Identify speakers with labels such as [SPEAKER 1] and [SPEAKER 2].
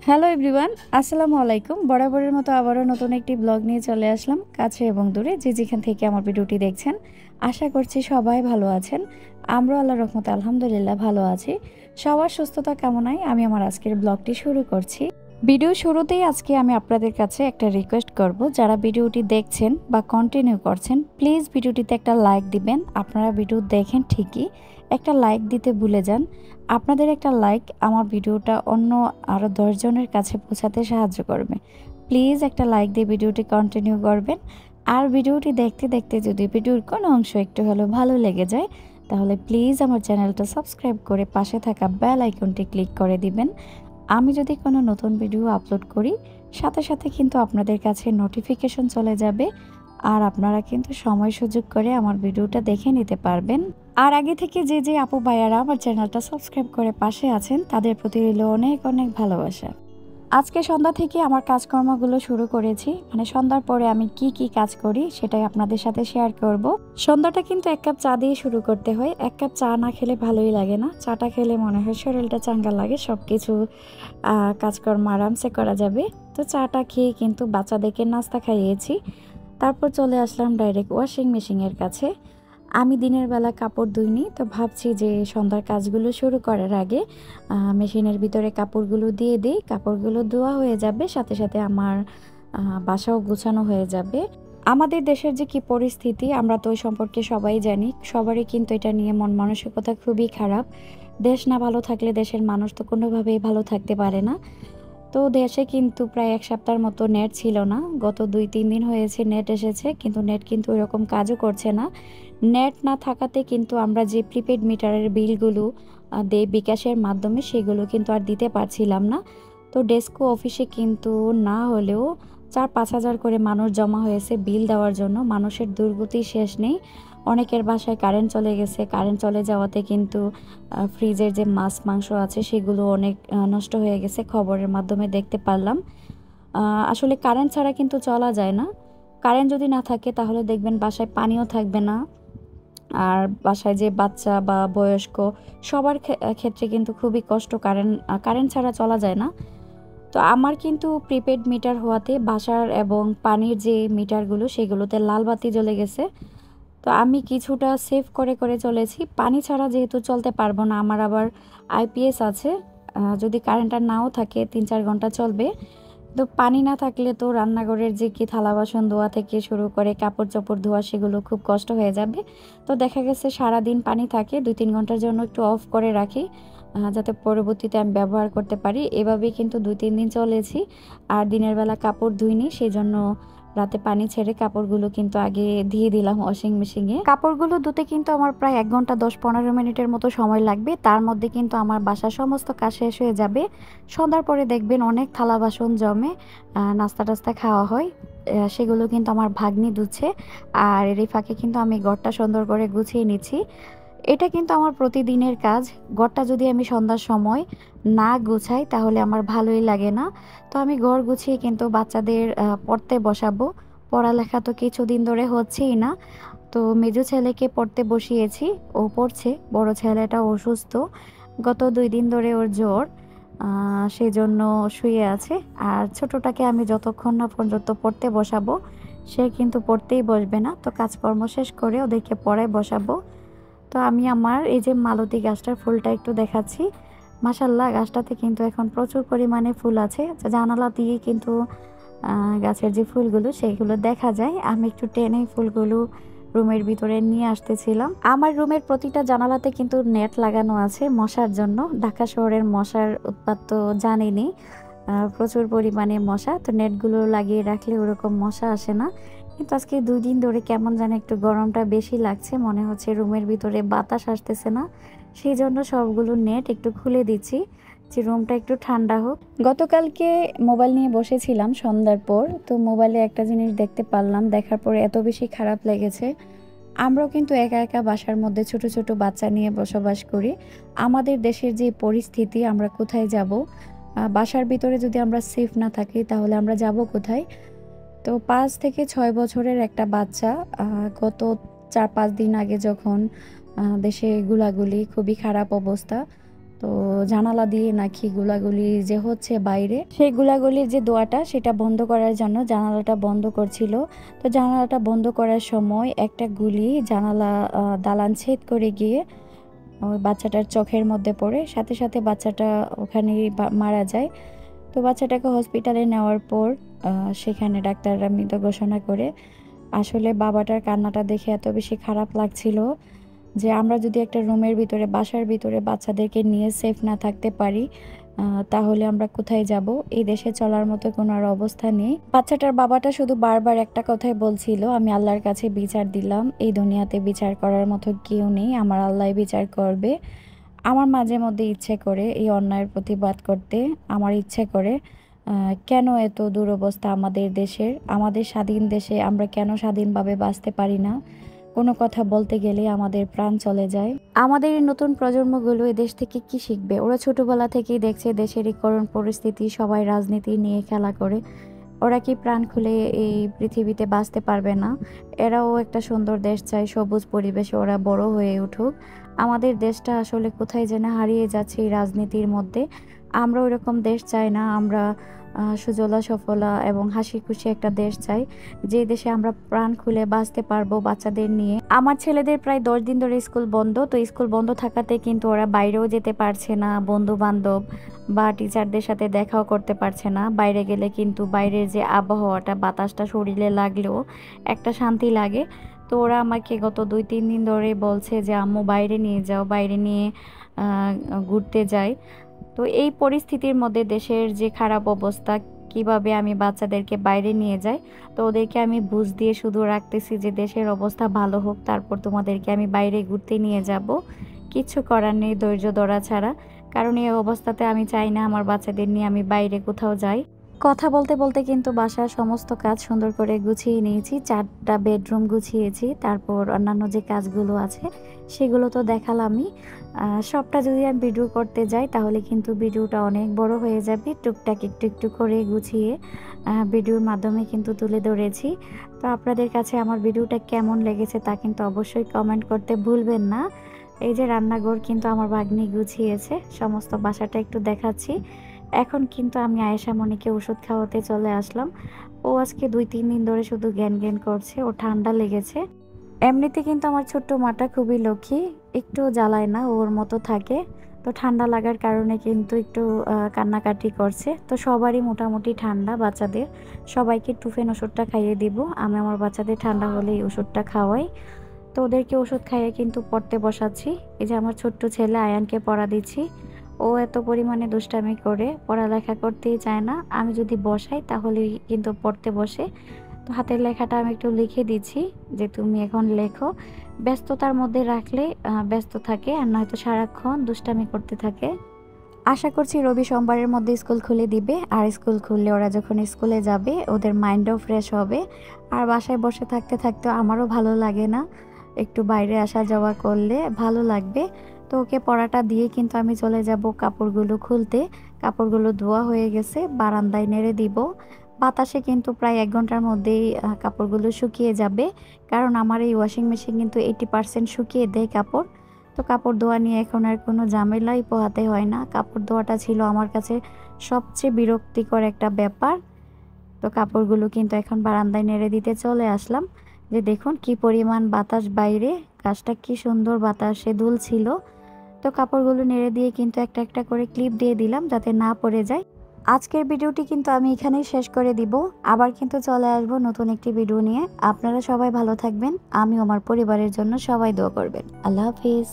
[SPEAKER 1] Hello everyone, আসসালামু আলাইকুম। বরাবরের মতো আবারও নতুন একটি ব্লগ নিয়ে চলে আসলাম, কাছে এবং দূরে যে যেখান থেকে আমার ভিডিওটি দেখছেন। আশা করছি সবাই ভালো আছেন। আমরা আল্লাহর রহমতে আলহামদুলিল্লাহ ভালো আছি। সবার সুস্থতা কামনায় আমি আমার আজকের ব্লগটি শুরু করছি। ভিডিও শুরুতেই আজকে আমি আপনাদের কাছে একটা রিকোয়েস্ট করব, যারা ভিডিওটি দেখছেন বা কন্টিনিউ করছেন, প্লিজ ভিডিওটিতে একটা লাইক দিবেন। আপনারা ভিডিও দেখেন ঠিকই, একটা লাইক দিতে ভুলে যান। আপনাদের একটা লাইক আমার ভিডিওটা অন্য আরও 10 জনের কাছে পৌঁছাতে সাহায্য করবে। প্লিজ একটা লাইক দিয়ে ভিডিওটি কন্টিনিউ করবেন। আর ভিডিওটি দেখতে দেখতে যদি ভিডিওর কোনো অংশ একটু হলেও ভালো লেগে যায়, তাহলে প্লিজ আমার চ্যানেলটা সাবস্ক্রাইব করে পাশে থাকা বেল আইকনটি ক্লিক করে দিবেন। আমি যদি কোনো নতুন ভিডিও আপলোড করি, সাথে সাথে কিন্তু আপনাদের কাছে নোটিফিকেশন চলে যাবে, আর আপনারা কিন্তু সময় সুযোগ করে আমার ভিডিওটা দেখে নিতে পারবেন। আর আগে থেকে যে যে আপু ভাইয়ারা আমার চ্যানেলটা সাবস্ক্রাইব করে পাশে আছেন, তাদের প্রতি রইল অনেক অনেক ভালোবাসা। আজকে সন্ধ্যা থেকে আমার কাজকর্মগুলো শুরু করেছি, মানে সন্ধ্যার পরে আমি কি কি কাজ করি সেটাই আপনাদের সাথে শেয়ার করব। সন্ধ্যাটা কিন্তু এক কাপ চা দিয়ে শুরু করতে হয়। এক কাপ চা না খেলে ভালোই লাগে না। চাটা খেলে মনে হয় শরীরটা চাঙ্গা লাগে, সব কিছু কাজকর্ম আরামসে করা যাবে। তো চাটা খেয়ে কিন্তু বাচ্চাদেরকে নাস্তা খাইয়েছি। তারপর চলে আসলাম ডাইরেক্ট ওয়াশিং মেশিনের কাছে। আমি দিনের বেলা কাপড় ধুইনি, তো ভাবছি যে সন্ধ্যার কাজগুলো শুরু করার আগে মেশিনের ভিতরে কাপড়গুলো দিয়ে দিই। কাপড়গুলো ধোয়া হয়ে যাবে, সাথে সাথে আমার বাসাও গোছানো হয়ে যাবে। আমাদের দেশের যে কি পরিস্থিতি আমরা তো ওই সম্পর্কে সবাই জানি। সবারই কিন্তু এটা নিয়ে মন মানসিকতা খুবই খারাপ। দেশ না ভালো থাকলে দেশের মানুষ তো কোনোভাবেই ভালো থাকতে পারে না। তো দেশে কিন্তু প্রায় এক সপ্তাহের মতো নেট ছিল না। গত 2-3 দিন হয়েছে নেট এসেছে, কিন্তু নেট কিন্তু ওইরকম কাজও করছে না। নেট না থাকাতে কিন্তু আমরা যে প্রিপেড মিটারের বিলগুলো দেই বিকাশের মাধ্যমে, সেগুলো কিন্তু আর দিতে পারছিলাম না। তো ডেস্কো অফিসে কিন্তু না হলেও 4-5 হাজার করে মানুষ জমা হয়েছে বিল দেওয়ার জন্য। মানুষের দুর্গতি শেষ নেই। অনেকের বাসায় কারেন্ট চলে গেছে। কারেন্ট চলে যাওয়াতে কিন্তু ফ্রিজের যে মাছ মাংস আছে সেগুলো অনেক নষ্ট হয়ে গেছে, খবরের মাধ্যমে দেখতে পারলাম। আসলে কারেন্ট ছাড়া কিন্তু চলা যায় না। কারেন্ট যদি না থাকে তাহলে দেখবেন বাসায় পানিও থাকবে না। আর বাসায় যে বাচ্চা বা বয়স্ক সবার ক্ষেত্রে কিন্তু খুবই কষ্ট। কারেন্ট ছাড়া চলা যায় না। তো আমার কিন্তু প্রিপেড মিটার হওয়াতে বাসার এবং পানির যে মিটারগুলো সেগুলোতে লাল বাতি জ্বলে গেছে। তো আমি কিছুটা সেভ করে করে চলেছি। পানি ছাড়া যেহেতু চলতে পারবো না, আমার আবার আইপিএস আছে। যদি কারেন্টটা নাও থাকে 3-4 ঘন্টা চলবে। তো পানি না থাকলে তো রান্নাঘরের যে কি থালা বাসন ধোয়া থেকে শুরু করে কাপড় চোপড় ধোয়া সেগুলো খুব কষ্ট হয়ে যাবে। তো দেখা গেছে সারাদিন পানি থাকে, 2-3 ঘন্টার জন্য একটু অফ করে রাখি, যাতে পরবর্তীতে আমি ব্যবহার করতে পারি। এভাবেই কিন্তু 2-3 দিন চলেছি। আর দিনের বেলা কাপড় ধুইনি, সেই জন্য রাতে পানি ছেড়ে কাপড়গুলো কিন্তু আগে দিয়ে দিলাম ওয়াশিং মেশিনে। কাপড়গুলো ধুতে কিন্তু আমার প্রায় 1 ঘন্টা 10-15 মিনিটের মতো সময় লাগবে। তার মধ্যে কিন্তু আমার বাসার সমস্ত কাজ শেষ হয়ে যাবে। সন্ধ্যার পরে দেখবেন অনেক থালা বাসন জমে, নাস্তা টাস্তা খাওয়া হয়, সেগুলো কিন্তু আমার ভাগ্নি ধুচ্ছে। আর এর ফাঁকে কিন্তু আমি ঘরটা সুন্দর করে গুছিয়ে নিচ্ছি। এটা কিন্তু আমার প্রতিদিনের কাজ। ঘরটা যদি আমি সন্ধ্যার সময় না গুছাই তাহলে আমার ভালোই লাগে না। তো আমি ঘর গুছিয়ে কিন্তু বাচ্চাদের পড়তে বসাবো। পড়ালেখা তো কিছুদিন ধরে হচ্ছেই না। তো মেজো ছেলেকে পড়তে বসিয়েছি, ও পড়ছে। বড় ছেলেটা অসুস্থ, গত 2 দিন ধরে ওর জ্বর, সেই জন্য শুয়ে আছে। আর ছোটটাকে আমি যতক্ষণ না পর্যন্ত পড়তে বসাবো সে কিন্তু পড়তেই বসবে না। তো কাজকর্ম শেষ করে ওদেরকে পড়ায় বসাবো। তো আমি আমার এই যে মালতী গাছটার ফুলটা একটু দেখাচ্ছি। মাশাল্লাহ, গাছটাতে কিন্তু এখন প্রচুর পরিমাণে ফুল আছে। জানালা দিয়ে কিন্তু গাছের যে ফুলগুলো সেগুলো দেখা যায়। আমি একটু টেনে ফুলগুলো রুমের ভিতরে নিয়ে আসতেছিলাম। আমার রুমের প্রতিটা জানালাতে কিন্তু নেট লাগানো আছে মশার জন্য। ঢাকা শহরের মশার উৎপাত তো জানেনি, প্রচুর পরিমাণে মশা। তো নেটগুলো লাগিয়ে রাখলে ওরকম মশা আসে না। কিন্তু আজকে 2 দিন ধরে কেমন যেন একটু গরমটা বেশি লাগছে, মনে হচ্ছে রুমের ভিতরে বাতাস আসতেছে না। সেই জন্য সবগুলো নেট একটু খুলে দিচ্ছি যে রুমটা একটু ঠান্ডা হোক। গতকালকে মোবাইল নিয়ে বসেছিলাম সন্ধ্যার পর, তো মোবাইলে একটা জিনিস দেখতে পারলাম, দেখার পরে এত বেশি খারাপ লেগেছে। আমরাও কিন্তু একা একা বাসার মধ্যে ছোট ছোট বাচ্চা নিয়ে বসবাস করি। আমাদের দেশের যে পরিস্থিতি, আমরা কোথায় যাব? বাসার ভিতরে যদি আমরা সেফ না থাকি তাহলে আমরা যাব কোথায়? তো 5 থেকে 6 বছরের একটা বাচ্চা গত 4-5 দিন আগে যখন দেশে গুলাগুলি, খুবই খারাপ অবস্থা, তো জানালা দিয়ে নাকি গুলাগুলি যে হচ্ছে বাইরে, সেই গুলাগুলির যে দোয়াটা সেটা বন্ধ করার জন্য জানালাটা বন্ধ করছিল। তো জানালাটা বন্ধ করার সময় একটা গুলি জানালা দালান ছেদ করে গিয়ে ওই বাচ্চাটার চোখের মধ্যে পড়ে, সাথে সাথে বাচ্চাটা ওখানেই মারা যায়। তো বাচ্চাটাকে হসপিটালে নেওয়ার পর সেখানে ডাক্তাররা মৃত ঘোষণা করে। আসলে বাবাটার কান্নাটা দেখে এত বেশি খারাপ লাগছিল যে আমরা যদি একটা রুমের ভিতরে, বাসার ভিতরে বাচ্চাদেরকে নিয়ে সেফ না থাকতে পারি, তাহলে আমরা কোথায় যাব? এই দেশে চলার মতো কোনো আর অবস্থা নেই। বাচ্চাটার বাবাটা শুধু বারবার একটা কথাই বলছিল, আমি আল্লাহর কাছে বিচার দিলাম, এই দুনিয়াতে বিচার করার মতো কেউ নেই, আমার আল্লাহ বিচার করবে। আমার মাঝে মধ্যে ইচ্ছে করে এই অন্যায়ের প্রতিবাদ করতে, আমার ইচ্ছে করে কেন এত দুরবস্থা আমাদের দেশের, আমাদের স্বাধীন দেশে আমরা কেন স্বাধীনভাবে বাঁচতে পারি না? কোনো কথা বলতে গেলে আমাদের প্রাণ চলে যায়। আমাদের এই নতুন প্রজন্মগুলো এ দেশ থেকে কি শিখবে? ওরা ছোটবেলা থেকেই দেখছে দেশের এই করুণ পরিস্থিতি, সবাই রাজনীতি নিয়ে খেলা করে। ওরা কি প্রাণ খুলে এই পৃথিবীতে বাঁচতে পারবে না? এরাও একটা সুন্দর দেশ চায়, সবুজ পরিবেশে ওরা বড় হয়ে উঠুক। আমাদের দেশটা আসলে কোথায় যেন হারিয়ে যাচ্ছে এই রাজনীতির মধ্যে। আমরা ওইরকম দেশ চাই না, আমরা সুজলা সফলা এবং হাসি খুশি একটা দেশ চাই, যে দেশে আমরা প্রাণ খুলে বাঁচতে পারবো বাচ্চাদের নিয়ে। আমার ছেলেদের প্রায় 10 দিন ধরে স্কুল বন্ধ, তো স্কুল বন্ধ থাকাতে কিন্তু ওরা বাইরেও যেতে পারছে না, বন্ধু বান্ধব বা টিচারদের সাথে দেখাও করতে পারছে না। বাইরে গেলে কিন্তু বাইরের যে আবহাওয়াটা, বাতাসটা শরীরে লাগলেও একটা শান্তি লাগে। তো ওরা আমাকে গত 2-3 দিন ধরে বলছে যে আম্মু বাইরে নিয়ে যাও, বাইরে নিয়ে ঘুরতে যাই। তো এই পরিস্থিতির মধ্যে দেশের যে খারাপ অবস্থা, কিভাবে আমি বাচ্চাদেরকে বাইরে নিয়ে যাই? তো ওদেরকে আমি বুঝ দিয়ে শুধু রাখতেছি যে দেশের অবস্থা ভালো হোক, তারপর তোমাদেরকে আমি বাইরে ঘুরতে নিয়ে যাব। কিচ্ছু করার নেই, ধৈর্য ধরা ছাড়া। কারণ এই অবস্থাতে আমি চাই না আমার বাচ্চাদের নিয়ে আমি বাইরে কোথাও যাই। কথা বলতে বলতে কিন্তু বাসার সমস্ত কাজ সুন্দর করে গুছিয়ে নিয়েছি, 4টা বেডরুম গুছিয়েছি, তারপর অন্যান্য যে কাজগুলো আছে সেগুলো তো দেখালামই। সবটা যদি আমি ভিডিও করতে যাই তাহলে কিন্তু ভিডিওটা অনেক বড় হয়ে যাবে। টুকটাক একটু একটু করে গুছিয়ে ভিডিওর মাধ্যমে কিন্তু তুলে ধরেছি। তো আপনাদের কাছে আমার ভিডিওটা কেমন লেগেছে তা কিন্তু অবশ্যই কমেন্ট করতে ভুলবেন না। এই যে রান্নাঘর কিন্তু আমার ভাগ্নি গুছিয়েছে, সমস্ত বাসাটা একটু দেখাচ্ছি। এখন কিন্তু আমি আয়েশা মনিকে ওষুধ খাওয়াতে চলে আসলাম। ও আজকে 2-3 দিন ধরে শুধু জ্ঞান জ্ঞান করছে, ও ঠান্ডা লেগেছে। এমনিতে কিন্তু আমার ছোট্ট মাটা খুবই লক্ষ্মী, একটু জ্বালায় না, ওর মতো থাকে। তো ঠান্ডা লাগার কারণে কিন্তু একটু কান্নাকাটি করছে। তো সবারই মোটামুটি ঠান্ডা, বাচ্চাদের সবাইকে টুফেন ওষুধটা খাইয়ে দিব। আমি আমার বাচ্চাদের ঠান্ডা হলে এই ওষুধটা খাওয়াই। তো ওদেরকে ওষুধ খাইয়ে কিন্তু পড়তে বসাচ্ছি। এই যে আমার ছোট্ট ছেলে আয়ানকে পড়া দিচ্ছি। ও এত পরিমাণে দুষ্টামি করে, পড়ালেখা করতেই চায় না। আমি যদি বসাই তাহলে কিন্তু পড়তে বসে। তো হাতের লেখাটা আমি একটু লিখে দিচ্ছি যে তুমি এখন লেখো। ব্যস্ততার মধ্যে রাখলে ব্যস্ত থাকে, আর নয়তো সারাক্ষণ দুষ্টামি করতে থাকে। আশা করছি রবি সোমবারের মধ্যে স্কুল খুলে দিবে, আর স্কুল খুললে ওরা যখন স্কুলে যাবে ওদের মাইন্ডও ফ্রেশ হবে। আর বাসায় বসে থাকতে থাকতে আমারও ভালো লাগে না, একটু বাইরে আসা যাওয়া করলে ভালো লাগবে। তো ওকে পড়াটা দিয়ে কিন্তু আমি চলে যাব কাপড়গুলো খুলতে। কাপড়গুলো ধোয়া হয়ে গেছে, বারান্দায় নেড়ে দিব। বাতাসে কিন্তু প্রায় 1 ঘন্টার মধ্যেই কাপড়গুলো শুকিয়ে যাবে, কারণ আমার এই ওয়াশিং মেশিন কিন্তু 80% শুকিয়ে দেয় কাপড়। তো কাপড় ধোয়া নিয়ে এখন আর কোনো ঝামেলাই পোহাতে হয় না। কাপড় ধোয়াটা ছিল আমার কাছে সবচেয়ে বিরক্তিকর একটা ব্যাপার। তো কাপড়গুলো কিন্তু এখন বারান্দায় নেড়ে দিতে চলে আসলাম। যে দেখুন কি পরিমাণ বাতাস বাইরে, গাছটা কি সুন্দর বাতাসে দুলছিল। তো কাপড়গুলো নেড়ে দিয়ে কিন্তু একটা একটা করে ক্লিপ দিয়ে দিলাম যাতে না পড়ে যায়। আজকের ভিডিওটি কিন্তু আমি এখানেই শেষ করে দিব। আবার কিন্তু চলে আসবো নতুন একটি ভিডিও নিয়ে। আপনারা সবাই ভালো থাকবেন, আমি আমার পরিবারের জন্য সবাই দোয়া করবেন। আল্লাহ হাফিজ।